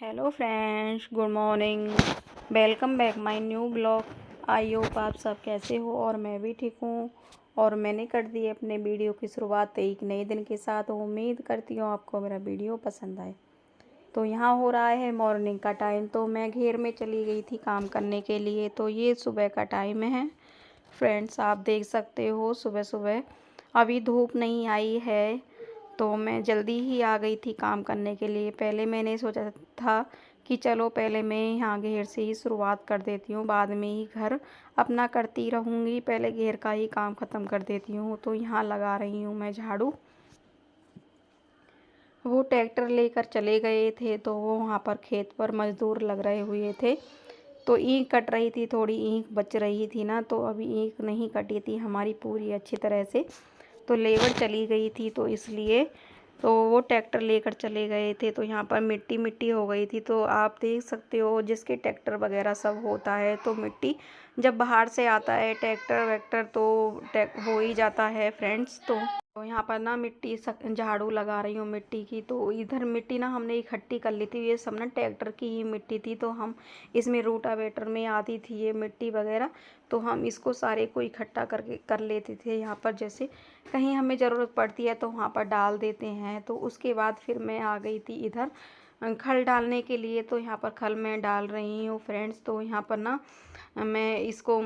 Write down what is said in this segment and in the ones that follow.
Hello friends, good morning. Welcome back my new blog. I hope आप सब कैसे हो और मैं भी ठीक हूँ। और मैंने कर दी अपने वीडियो की शुरुआत एक नए दिन के साथ। उम्मीद करती हूँ आपको मेरा वीडियो पसंद आए। तो यहाँ हो रहा है मॉर्निंग का टाइम, तो मैं घेर में चली गई थी काम करने के लिए। तो ये सुबह का टाइम है फ्रेंड्स, आप देख सकते हो सुबह सुबह अभी धूप नहीं आई है। तो मैं जल्दी ही आ गई थी काम करने के लिए। पहले मैंने सोचा था कि चलो पहले मैं यहाँ घेर से ही शुरुआत कर देती हूँ, बाद में ही घर अपना करती रहूँगी। पहले घेर का ही काम ख़त्म कर देती हूँ। तो यहाँ लगा रही हूँ मैं झाड़ू। वो ट्रैक्टर लेकर चले गए थे, तो वो वहाँ पर खेत पर मज़दूर लग रहे हुए थे। तो ईंख कट रही थी, थोड़ी ईंख बच रही थी ना, तो अभी ईंख नहीं कटी थी हमारी पूरी अच्छी तरह से। तो लेबर चली गई थी, तो इसलिए तो वो ट्रैक्टर लेकर चले गए थे। तो यहाँ पर मिट्टी मिट्टी हो गई थी। तो आप देख सकते हो जिसके ट्रैक्टर वगैरह सब होता है, तो मिट्टी जब बाहर से आता है ट्रैक्टर वैक्टर तो हो ही जाता है फ्रेंड्स। तो यहाँ पर ना मिट्टी झाड़ू लगा रही हूँ मिट्टी की। तो इधर मिट्टी ना हमने इकट्ठी कर ली थी, ये सब ना ट्रैक्टर की ही मिट्टी थी। तो हम इसमें रोटावेटर में आती थी ये मिट्टी वगैरह, तो हम इसको सारे को इकट्ठा करके कर लेते थे। यहाँ पर जैसे कहीं हमें ज़रूरत पड़ती है तो वहाँ पर डाल देते हैं। तो उसके बाद फिर मैं आ गई थी इधर खल डालने के लिए। तो यहाँ पर खल मैं डाल रही हूँ फ्रेंड्स। तो यहाँ पर ना मैं इसको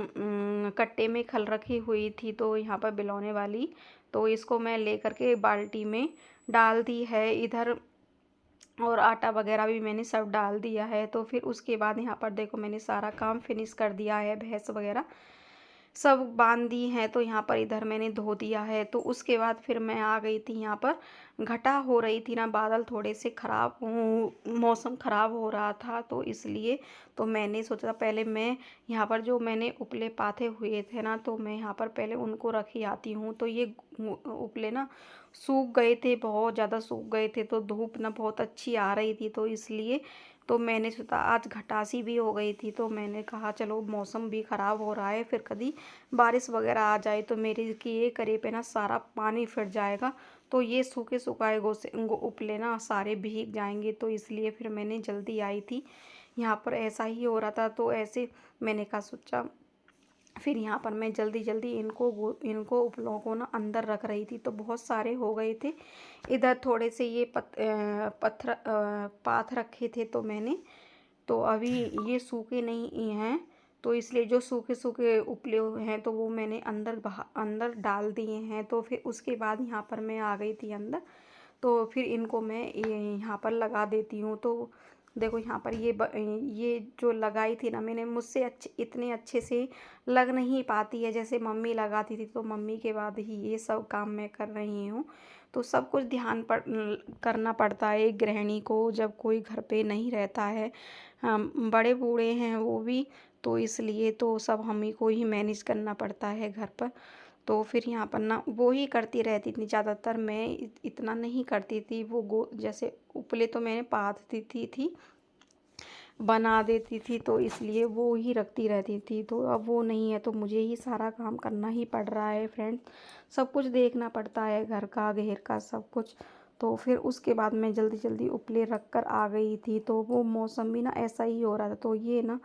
कट्टे में खल रखी हुई थी, तो यहाँ पर बिलौने वाली। तो इसको मैं लेकर के बाल्टी में डाल दी है इधर, और आटा वगैरह भी मैंने सब डाल दिया है। तो फिर उसके बाद यहाँ पर देखो मैंने सारा काम फिनिश कर दिया है, भैंस वगैरह सब बांध दी हैं। तो यहाँ पर इधर मैंने धो दिया है। तो उसके बाद फिर मैं आ गई थी यहाँ पर। घटा हो रही थी ना, बादल थोड़े से ख़राब, मौसम ख़राब हो रहा था, तो इसलिए तो मैंने सोचा पहले मैं यहाँ पर जो मैंने उपले पाथे हुए थे ना, तो मैं यहाँ पर पहले उनको रखी आती हूँ। तो ये उपले ना सूख गए थे, बहुत ज़्यादा सूख गए थे। तो धूप ना बहुत अच्छी आ रही थी, तो इसलिए तो मैंने सोचा आज घटासी भी हो गई थी। तो मैंने कहा चलो मौसम भी ख़राब हो रहा है, फिर कभी बारिश वगैरह आ जाए तो मेरे कि ये करे पे ना सारा पानी फिर जाएगा, तो ये सूखे सुखाए उपले ना सारे भीग जाएंगे। तो इसलिए फिर मैंने जल्दी आई थी। यहाँ पर ऐसा ही हो रहा था, तो ऐसे मैंने कहा सोचा फिर यहाँ पर मैं जल्दी जल्दी इनको उपलों को ना अंदर रख रही थी। तो बहुत सारे हो गए थे। इधर थोड़े से ये पत्थर पाथ रखे थे तो मैंने, तो अभी ये सूखे नहीं हैं, तो इसलिए जो सूखे सूखे उपले हैं तो वो मैंने अंदर डाल दिए हैं। तो फिर उसके बाद यहाँ पर मैं आ गई थी अंदर। तो फिर इनको मैं यहाँ पर लगा देती हूँ। तो देखो यहाँ पर ये जो लगाई थी ना मैंने, मुझसे इतने अच्छे से लग नहीं पाती है जैसे मम्मी लगाती थी। तो मम्मी के बाद ही ये सब काम मैं कर रही हूँ। तो सब कुछ करना पड़ता है एक गृहिणी को जब कोई घर पे नहीं रहता है। हम बड़े बूढ़े हैं वो भी, तो इसलिए तो सब हम ही को ही मैनेज करना पड़ता है घर पर। तो फिर यहाँ पर ना वो ही करती रहती थी ज़्यादातर, मैं इतना नहीं करती थी। वो जैसे उपले तो मैंने पाथती थी बना देती थी, तो इसलिए वो ही रखती रहती थी। तो अब वो नहीं है, तो मुझे ही सारा काम करना ही पड़ रहा है फ्रेंड्स। सब कुछ देखना पड़ता है, घर का घेर का सब कुछ। तो फिर उसके बाद मैं जल्दी जल्दी उपले रख कर आ गई थी। तो वो मौसम भी ना ऐसा ही हो रहा था, तो ये ना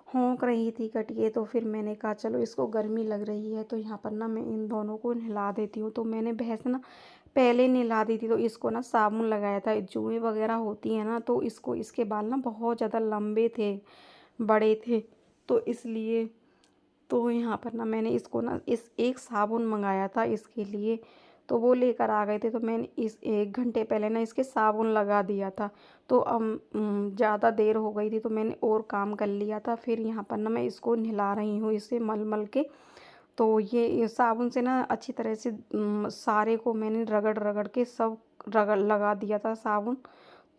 होंक रही थी कटिए। तो फिर मैंने कहा चलो इसको गर्मी लग रही है, तो यहाँ पर ना मैं इन दोनों को नहला देती हूँ। तो मैंने भैंस ना पहले नहला दी थी, तो इसको ना साबुन लगाया था। जुएँ वगैरह होती हैं ना, तो इसके बाल ना बहुत ज़्यादा लंबे थे, बड़े थे, तो इसलिए तो यहाँ पर ना मैंने इसको ना इस एक साबुन मंगाया था इसके लिए। तो वो लेकर आ गए थे, तो मैंने इस 1 घंटे पहले ना इसके साबुन लगा दिया था। तो अब ज़्यादा देर हो गई थी, तो मैंने और काम कर लिया था। फिर यहाँ पर ना मैं इसको नहला रही हूँ इसे मल मल के। तो ये साबुन से ना अच्छी तरह से सारे को मैंने रगड़ रगड़ के सब रगड़ लगा दिया था साबुन।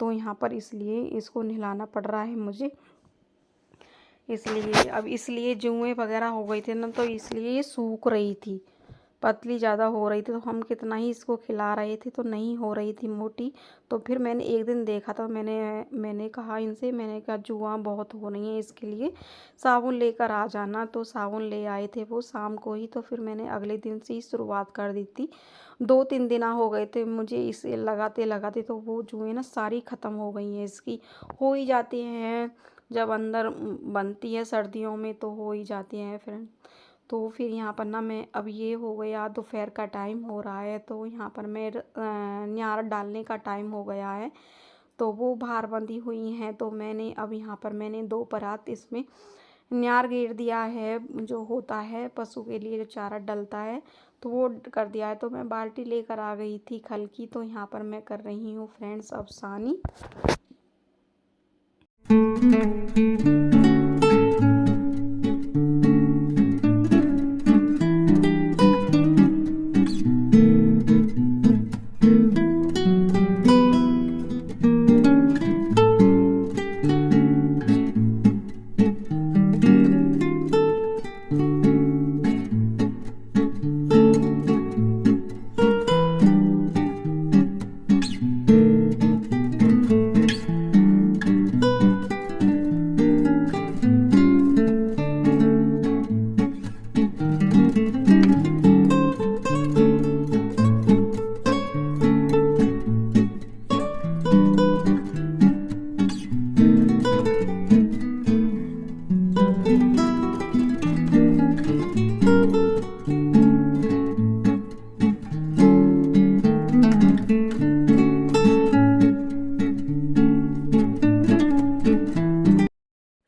तो यहाँ पर इसलिए इसको नहलाना पड़ रहा है मुझे। इसलिए जुएँ वगैरह हो गई थी ना, तो इसलिए ये सूख रही थी। पतली ज़्यादा हो रही थी, तो हम कितना ही इसको खिला रहे थे तो नहीं हो रही थी मोटी। तो फिर मैंने एक दिन देखा तो मैंने कहा इनसे, मैंने कहा जुआ बहुत हो रही है, इसके लिए साबुन लेकर आ जाना। तो साबुन ले आए थे वो शाम को ही। तो फिर मैंने अगले दिन से ही शुरुआत कर दी थी। 2-3 दिन हो गए थे मुझे इसे लगाते लगाते, तो वो जुएँ ना सारी ख़त्म हो गई हैं इसकी। हो ही जाती हैं जब अंदर बनती है सर्दियों में, तो हो ही जाती हैं फ्रेंड। तो फिर यहाँ पर ना मैं, अब ये हो गया दोपहर का टाइम हो रहा है, तो यहाँ पर मैं न्यार डालने का टाइम हो गया है। तो वो बाहर बंधी हुई हैं, तो मैंने अब यहाँ पर मैंने 2 परात इसमें न्यार घेर दिया है, जो होता है पशु के लिए जो चारा डलता है, तो वो कर दिया है। तो मैं बाल्टी लेकर आ गई थी खल की, तो यहाँ पर मैं कर रही हूँ फ्रेंड्स अब सानी।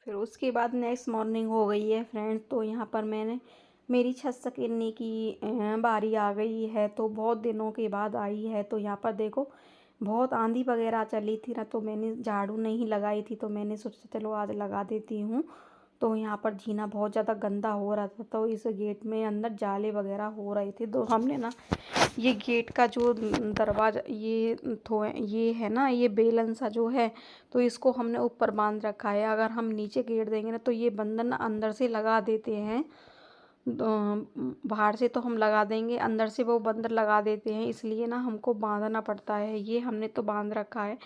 फिर उसके बाद नेक्स्ट मॉर्निंग हो गई है फ्रेंड्स। तो यहाँ पर मैंने मेरी छत संकेलने की बारी आ गई है, तो बहुत दिनों के बाद आई है। तो यहाँ पर देखो बहुत आंधी वगैरह चली थी ना, तो मैंने झाड़ू नहीं लगाई थी, तो मैंने सोचा चलो आज लगा देती हूँ। तो यहाँ पर जीना बहुत ज़्यादा गंदा हो रहा था, तो इस गेट में अंदर जाले वगैरह हो रहे थे। तो हमने ना ये गेट का जो दरवाज़ा ये है ना, ये बेलन सा जो है, तो इसको हमने ऊपर बांध रखा है। अगर हम नीचे गेट देंगे ना, तो ये बंधन ना अंदर से लगा देते हैं। बाहर से तो हम लगा देंगे, अंदर से वो बंदर लगा देते हैं, इसलिए ना हमको बांधना पड़ता है। ये हमने तो बांध रखा है।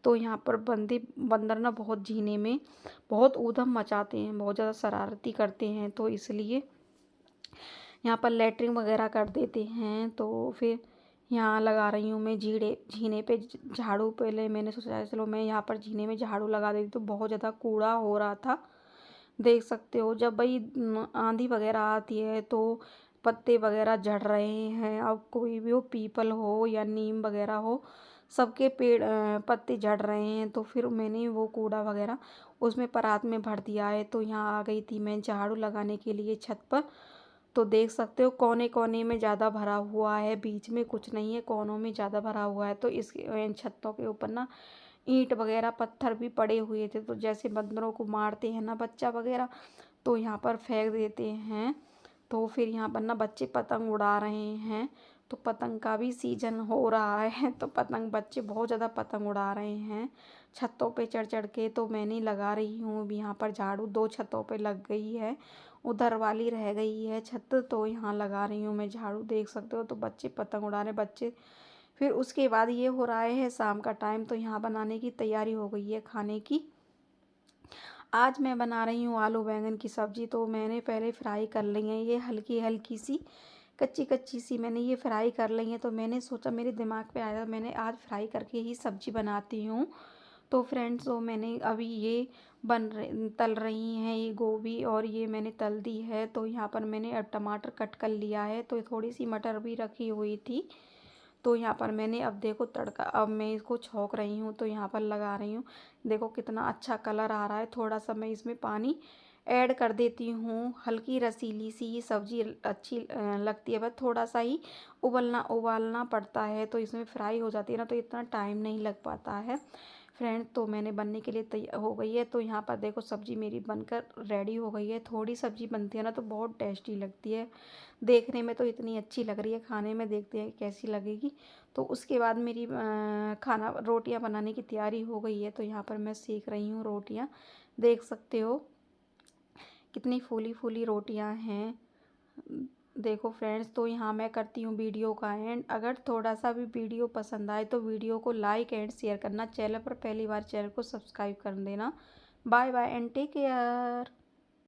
तो यहाँ पर बंदर ना बहुत जीने में बहुत ऊधम मचाते हैं, बहुत ज़्यादा शरारती करते हैं, तो इसलिए यहाँ पर लैट्रिन वगैरह कर देते हैं। तो फिर यहाँ लगा रही हूँ मैं झीने पे झाड़ू। पहले मैंने सोचा चलो मैं यहाँ पर झीने में झाड़ू लगा देती, तो बहुत ज़्यादा कूड़ा हो रहा था। देख सकते हो जब भाई आंधी वगैरह आती है तो पत्ते वगैरह झड़ रहे हैं। अब कोई भी हो, पीपल हो या नीम वगैरह हो, सबके पेड़ पत्ते झड़ रहे हैं। तो फिर मैंने वो कूड़ा वगैरह उसमें परात में भर दिया है। तो यहाँ आ गई थी मैं झाड़ू लगाने के लिए छत पर। तो देख सकते हो कोने कोने में ज़्यादा भरा हुआ है, बीच में कुछ नहीं है, कोनों में ज़्यादा भरा हुआ है। तो इस इन छतों के ऊपर ना ईंट वगैरह पत्थर भी पड़े हुए थे। तो जैसे बंदरों को मारते हैं ना बच्चा वगैरह, तो यहाँ पर फेंक देते हैं। तो फिर यहाँ पर ना बच्चे पतंग उड़ा रहे हैं। तो पतंग का भी सीजन हो रहा है, तो पतंग बच्चे बहुत ज़्यादा पतंग उड़ा रहे हैं छतों पे चढ़ चढ़ के। तो मैंने लगा रही हूँ अभी यहाँ पर झाड़ू, 2 छतों पे लग गई है, उधर वाली रह गई है छत, तो यहाँ लगा रही हूँ मैं झाड़ू। देख सकते हो तो बच्चे पतंग उड़ा रहे बच्चे। फिर उसके बाद ये हो रहा है शाम का टाइम, तो यहाँ बनाने की तैयारी हो गई है खाने की। आज मैं बना रही हूँ आलू बैंगन की सब्ज़ी। तो मैंने पहले फ्राई कर ली है, ये हल्की हल्की सी कच्ची कच्ची सी मैंने ये फ्राई कर ली है। तो मैंने सोचा, मेरे दिमाग पे आया मैंने आज फ्राई करके ही सब्ज़ी बनाती हूँ। तो फ्रेंड्स वो मैंने अभी ये तल रही हैं ये गोभी, और ये मैंने तल दी है। तो यहाँ पर मैंने अब टमाटर कट कर लिया है, तो थोड़ी सी मटर भी रखी हुई थी। तो यहाँ पर मैंने अब देखो तड़का, अब मैं इसको छौंक रही हूँ, तो यहाँ पर लगा रही हूँ। देखो कितना अच्छा कलर आ रहा है। थोड़ा सा मैं इसमें पानी ऐड कर देती हूँ, हल्की रसीली सी ये सब्ज़ी अच्छी लगती है। बस थोड़ा सा ही उबालना पड़ता है, तो इसमें फ्राई हो जाती है ना, तो इतना टाइम नहीं लग पाता है फ्रेंड। तो मैंने बनने के लिए तैयार हो गई है। तो यहाँ पर देखो सब्ज़ी मेरी बनकर रेडी हो गई है। थोड़ी सब्ज़ी बनती है ना तो बहुत टेस्टी लगती है, देखने में तो इतनी अच्छी लग रही है, खाने में देखते हैं कैसी लगेगी। तो उसके बाद मेरी खाना रोटियां बनाने की तैयारी हो गई है। तो यहाँ पर मैं सेक रही हूँ रोटियां, देख सकते हो कितनी फूली फूली रोटियां हैं। देखो फ्रेंड्स, तो यहाँ मैं करती हूँ वीडियो का एंड। अगर थोड़ा सा भी वीडियो पसंद आए तो वीडियो को लाइक एंड शेयर करना, चैनल पर पहली बार चैनल को सब्सक्राइब कर देना। Bye bye and take care.